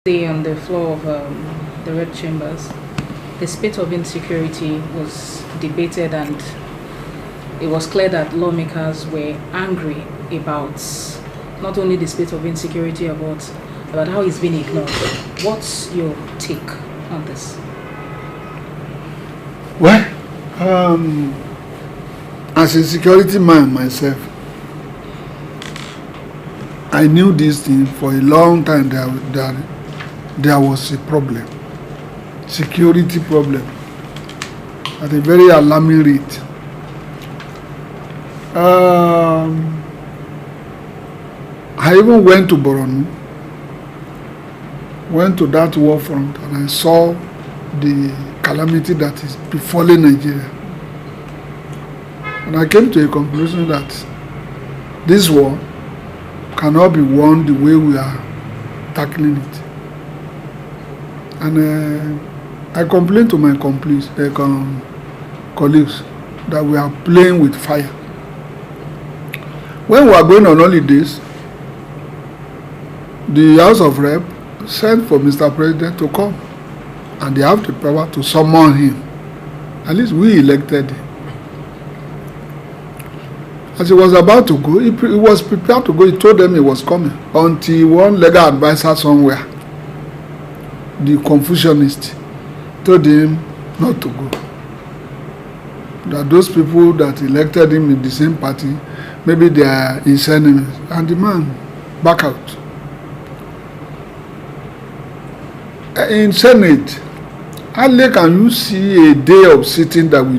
Day on the floor of the Red Chambers, the spate of insecurity was debated, and it was clear that lawmakers were angry about not only the spate of insecurity, about how it's been ignored. What's your take on this? Well, as a security man myself, I knew this thing for a long time that there was a problem, security problem, at a very alarming rate. I even went to Borno, went to that war front, and I saw the calamity that is befalling Nigeria. And I came to a conclusion that this war cannot be won the way we are tackling it. And I complained to my colleagues that we are playing with fire. When we are going on holidays, the House of Rep sent for Mr. President to come, and they have the power to summon him. At least we elected him. As he was about to go, he was prepared to go. He told them he was coming until one legal advisor somewhere, the Confucianist, told him not to go. That those people that elected him in the same party, maybe they are his enemies. And the man back out. In Senate, hardly can you see a day of sitting that we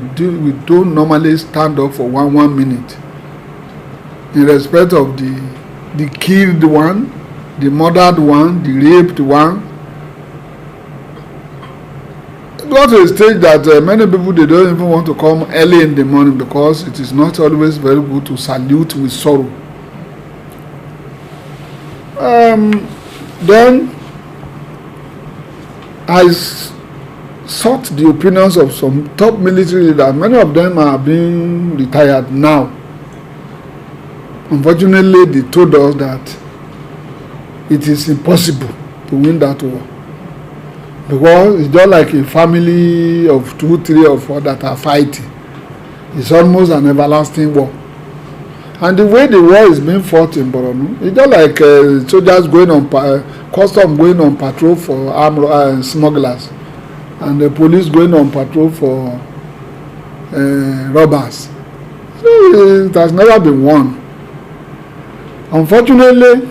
don't normally stand up for one minute in respect of the killed one, the murdered one, the raped one. It got to a stage that many people, they don't even want to come early in the morning because it is not always very good to salute with sorrow. Then I sought the opinions of some top military leaders. Many of them are being retired now. Unfortunately, they told us that it is impossible to win that war, because it's just like a family of 2, 3, or 4 that are fighting. It's almost an everlasting war. And the way the war is being fought in Borno, it's just like soldiers going on, custom going on patrol for armed smugglers, and the police going on patrol for robbers. So it has never been won. Unfortunately,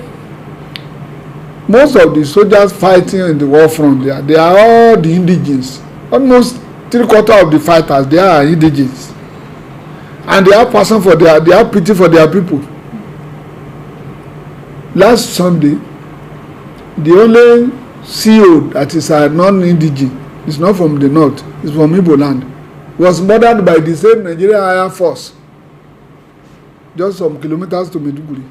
most of the soldiers fighting in the war front, they are all the indigenes. Almost 3/4 of the fighters, they are indigenes. And they have passion for they have pity for their people. Last Sunday, the only CO that is a non-indigene, is not from the north, is from Igbo land, was murdered by the same Nigerian Air Force, just some kilometers to Maiduguri.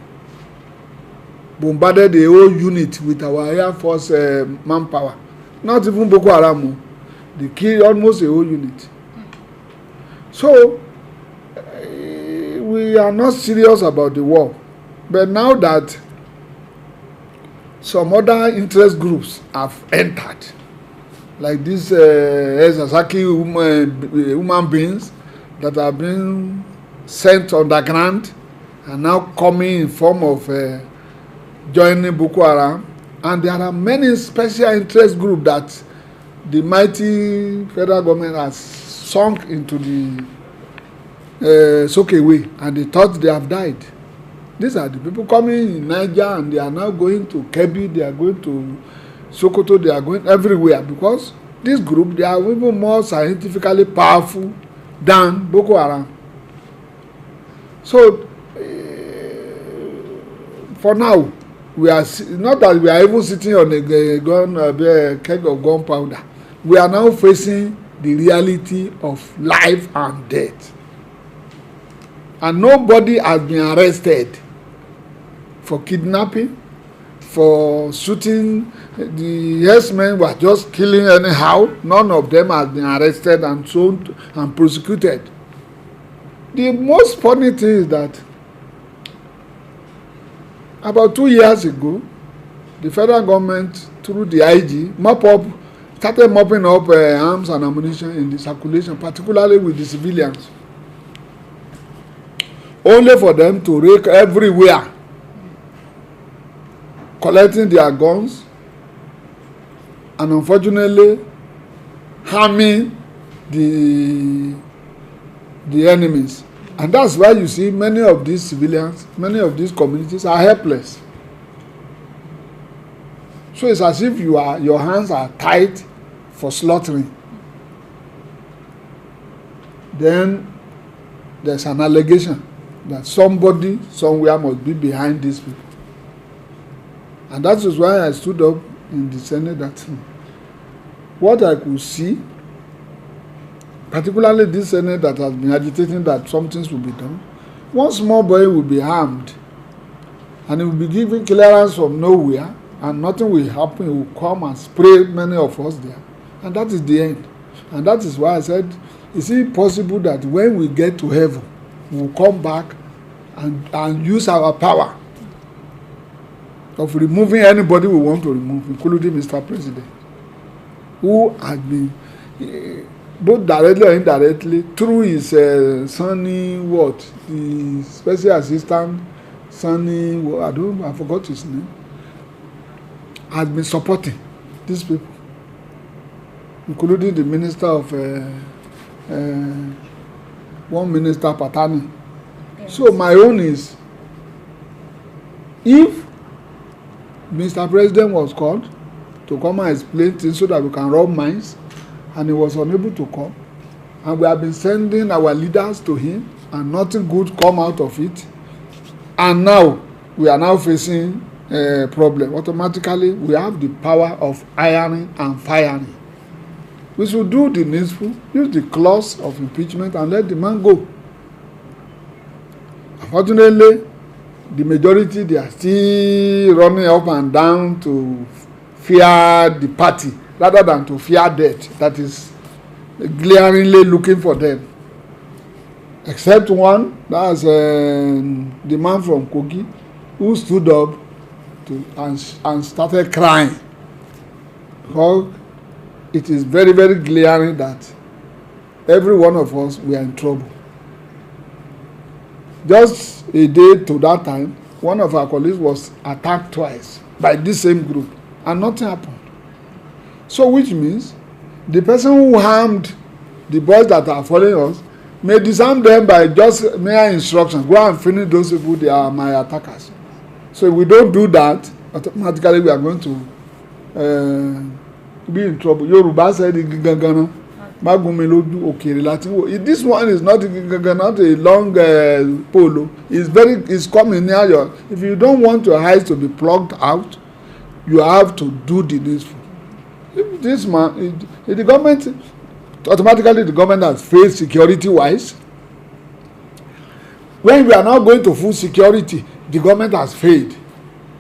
Bombarded the whole unit with our Air Force manpower. Not even Boko Haram. They killed almost a whole unit. So, we are not serious about the war. But now that some other interest groups have entered, like these Sasaki human beings that have been sent underground and now coming in form of joining Boko Haram, and there are many special interest groups that the mighty federal government has sunk into the Sokewe, and they thought they have died. These are the people coming in Niger, and they are now going to Kebbi, they are going to Sokoto, they are going everywhere, because this group, they are even more scientifically powerful than Boko Haram. So, for now, we are not that we are even sitting on a keg of gunpowder. We are now facing the reality of life and death. And nobody has been arrested for kidnapping, for shooting. The herdsmen were just killing anyhow. None of them has been arrested and sold and prosecuted. The most funny thing is that about 2 years ago, the federal government through the IG started mopping up arms and ammunition in the circulation, particularly with the civilians, only for them to rake everywhere, collecting their guns and unfortunately harming the enemies. And that's why you see many of these civilians, many of these communities are helpless. So it's as if your hands are tied for slaughtering. Then there's an allegation that somebody somewhere must be behind these people. And that is why I stood up in the Senate that what I could see, particularly this Senate that has been agitating that something will be done, one small boy will be harmed and he will be given clearance from nowhere and nothing will happen. He will come and spray many of us there. And that is the end. And that is why I said, is it possible that when we get to heaven, we will come back and use our power of removing anybody we want to remove, including Mr. President, who has been, both directly or indirectly, through his Sonny, the special assistant, Sonny, I forgot his name, has been supporting these people, including the minister of one minister, Patani. Yes. So my own is, if Mr. President was called to come and explain things so that we can rub minds, and he was unable to come, and we have been sending our leaders to him, and nothing good come out of it, and now we are now facing a problem. Automatically, we have the power of ironing and firing. We should do the needful, use the clause of impeachment, and let the man go. Unfortunately, the majority, they are still running up and down to fear the party rather than to fear death that is glaringly looking for them. Except one, that's the man from Kogi, who stood up and started crying. Because it is very, very glaring that every one of us, we are in trouble. Just a day to that time, one of our colleagues was attacked twice by this same group, and nothing happened. So which means the person who harmed the boys that are following us may disarm them by just mere instructions. Go and finish those people, they are my attackers. So if we don't do that, automatically we are going to be in trouble. Yoruba said, this one is not a long polo. It's coming near your. If you don't want your eyes to be plugged out, you have to do the needful. If this man, if the government, automatically the government has failed security-wise. When we are now going to full security, the government has failed.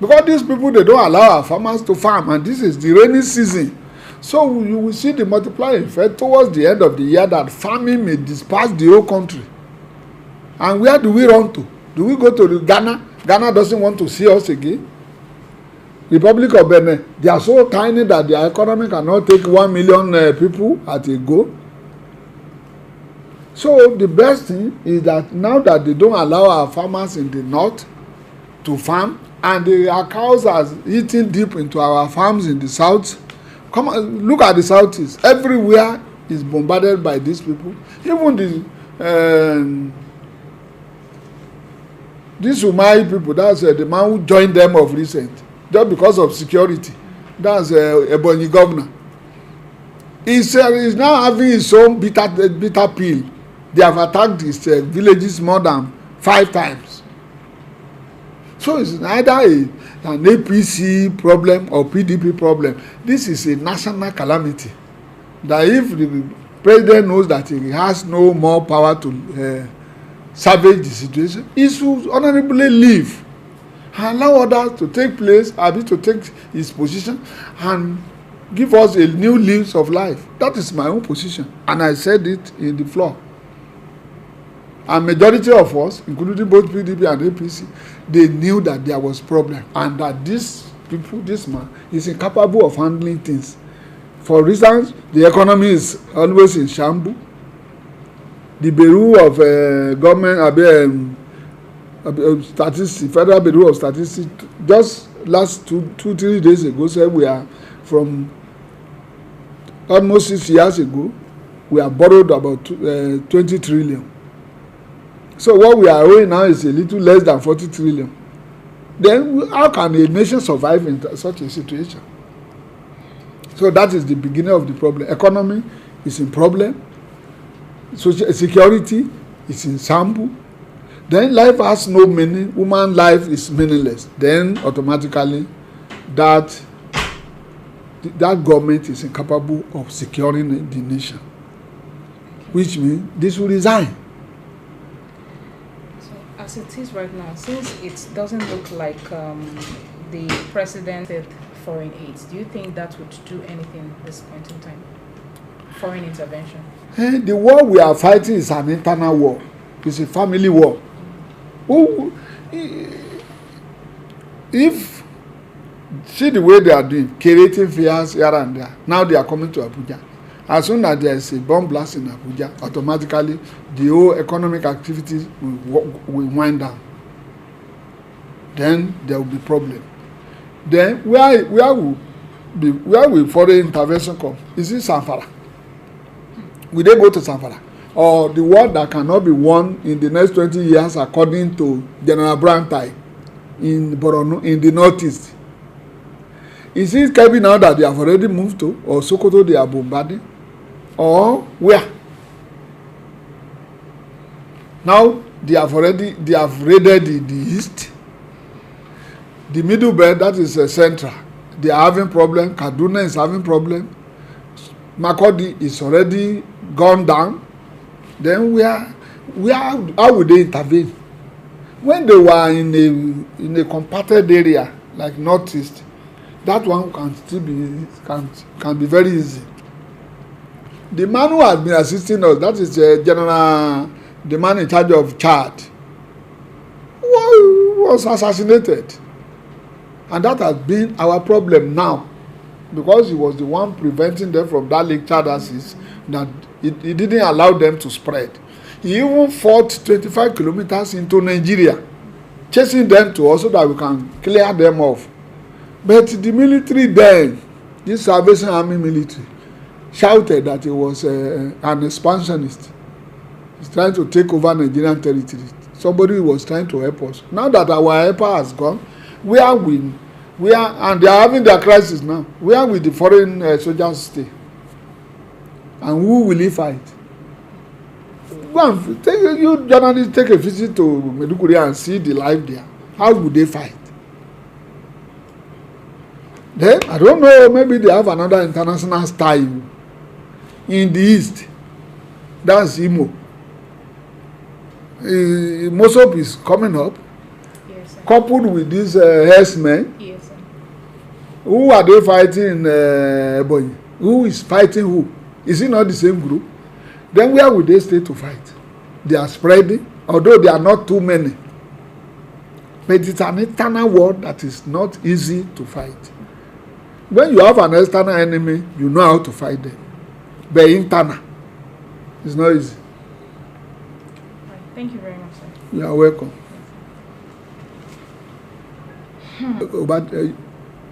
Because these people, they don't allow our farmers to farm, and this is the rainy season. So you will see the multiplying effect towards the end of the year that famine may disperse the whole country. And where do we run to? Do we go to Ghana? Ghana doesn't want to see us again. Republic of Benin, they are so tiny that their economy cannot take 1 million people at a go. So the best thing is that now that they don't allow our farmers in the north to farm, and our cows are eating deep into our farms in the south. Come on, look at the southeast. Everywhere is bombarded by these people. Even these Umai people, that's the man who joined them of recent, just because of security. That's Ebonyi governor. He's now having his own bitter pill. They have attacked his villages more than 5 times. So it's neither an APC problem or PDP problem. This is a national calamity. That if the president knows that he has no more power to salvage the situation, he should honorably leave and allow others to take place, to take his position and give us a new lease of life. That is my own position, and I said it in the floor. And majority of us, including both PDP and APC, they knew that there was problem and that this people, this man is incapable of handling things. For instance, the economy is always in shambles. The Bureau of Government, Statistics, Federal Bureau of Statistics, just last 2-3 days ago said we are from almost 6 years ago, we have borrowed about 20 trillion. So what we are owing now is a little less than 40 trillion. Then how can a nation survive in such a situation? So that is the beginning of the problem. Economy is in problem. Social security is in shambles. Then life has no meaning. Human life is meaningless. Then automatically that government is incapable of securing the nation, which means this will resign. So as it is right now, since it doesn't look like the president said foreign aid, do you think that would do anything at this point in time? Foreign intervention? The war we are fighting is an internal war. It's a family war. If see the way they are doing, creating fears here and there. Now they are coming to Abuja. As soon as there is a bomb blast in Abuja, automatically the whole economic activities will wind down. Then there will be problem. Then where will foreign intervention come? Is it Zamfara? Will they go to Zamfara? Or the war that cannot be won in the next 20 years, according to General Brantai in Borno, in the northeast? Is it Kebbi now that they have already moved to, or Sokoto they are bombarding, or where? Now they have raided the east, the middle belt, that is central. They are having problem. Kaduna is having problem. Makurdi is already gone down. Then how would they intervene? When they were in a compacted area like northeast, that one can still be can be very easy. The man who has been assisting us, that is the man in charge of Chad, was assassinated, and that has been our problem now, because he was the one preventing them from that Lake Chad axis, that he didn't allow them to spread. He even fought 25 kilometers into Nigeria, chasing them to us so that we can clear them off. But the military then, this Salvation Army military, shouted that he was an expansionist. He's trying to take over Nigerian territory. Somebody was trying to help us. Now that our helper has gone, and they are having their crisis now. Where will the foreign soldiers stay? And who will he fight? Go and you journalists take a visit to Maiduguri and see the life there. How would they fight? Then I don't know, maybe they have another international style in the east. That's Imo. Mosop is coming up. Yes, sir. Coupled with these herdsmen. Yes, sir. Who are they fighting in Ebonyi? Who is fighting who? Is it not the same group? Then where would they stay to fight? They are spreading, although they are not too many. But it's an internal war that is not easy to fight. When you have an external enemy, you know how to fight them. But internal, it's not easy. Right. Thank you very much, sir. You are welcome. But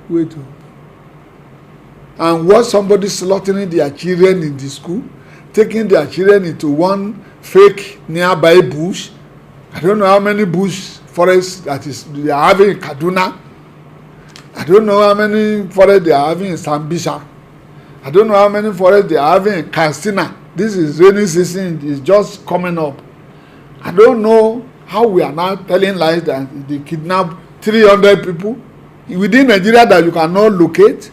wait. And watch somebody slaughtering their children in the school, taking their children into one fake nearby bush. I don't know how many bush forests they are having in Kaduna. I don't know how many forests they are having in Sambisa. I don't know how many forests they are having in Katsina. This is rainy season, it's just coming up. I don't know how we are now telling lies that they kidnap 300 people within Nigeria that you cannot locate,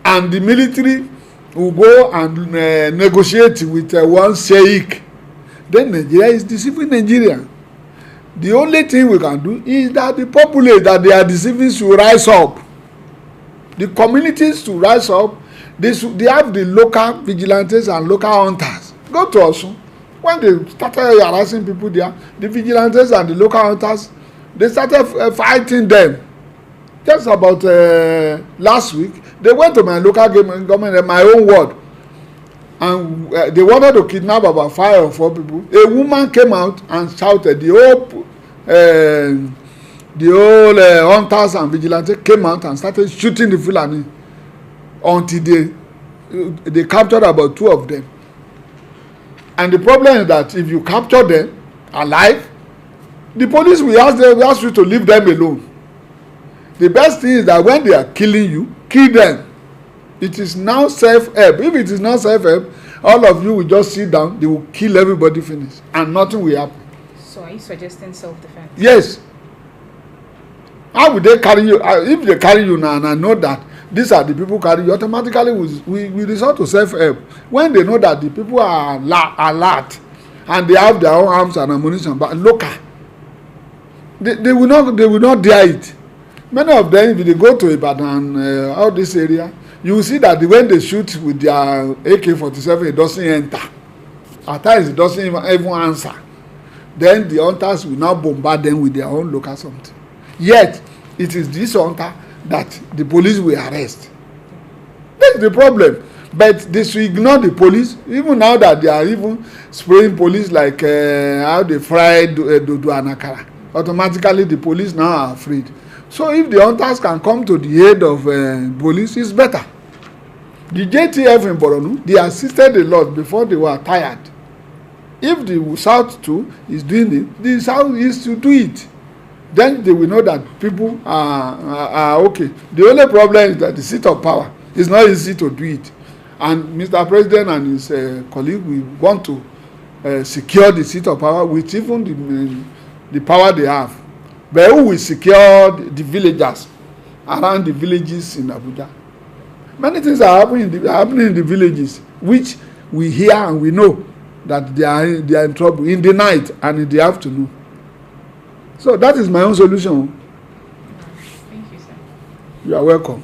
and the military will go and negotiate with one sheikh. Then Nigeria is deceiving Nigeria. The only thing we can do is that the populace that they are deceiving should rise up. The communities should rise up. They have the local vigilantes and local hunters. Go to Osun. When they started harassing people there, the vigilantes and the local hunters, they started fighting them. just about last week, they went to my local government, my own ward, and they wanted to kidnap about 5 or 4 people. A woman came out and shouted. The whole hunters and vigilantes came out and started shooting the Fulani until they captured about 2 of them. And the problem is that if you capture them alive, the police will ask you to leave them alone. The best thing is that when they are killing you, kill them. It is now self-help. If it is not self-help, all of you will just sit down, they will kill everybody, finish, and nothing will happen. So are you suggesting self-defense? Yes. How would they carry you? If they carry you now and I know that these are the people carry you, automatically we resort to self-help. When they know that the people are alert and they have their own arms and ammunition, but local, they will not dare it. Many of them, if they go to Ibadan, all this area, you will see that when they shoot with their AK-47, it doesn't enter. At times, it doesn't even answer. Then the hunters will now bombard them with their own local something. Yet, it is this hunter that the police will arrest. That's the problem. But they should ignore the police, even now that they are even spraying police like how they fried dodo and akara. Automatically, the police now are afraid. So if the hunters can come to the aid of police, it's better. The JTF in Borno, they assisted a lot before they were tired. If the South too is doing it, the South is to do it. Then they will know that people are okay. The only problem is that the seat of power is not easy to do it. And Mr. President and his colleague will want to secure the seat of power with even the power they have. But who will secure the villagers around the villages in Abuja? Many things are happening in the villages, which we hear and we know that they are in trouble in the night and in the afternoon. So that is my own solution. Thank you, sir. You are welcome.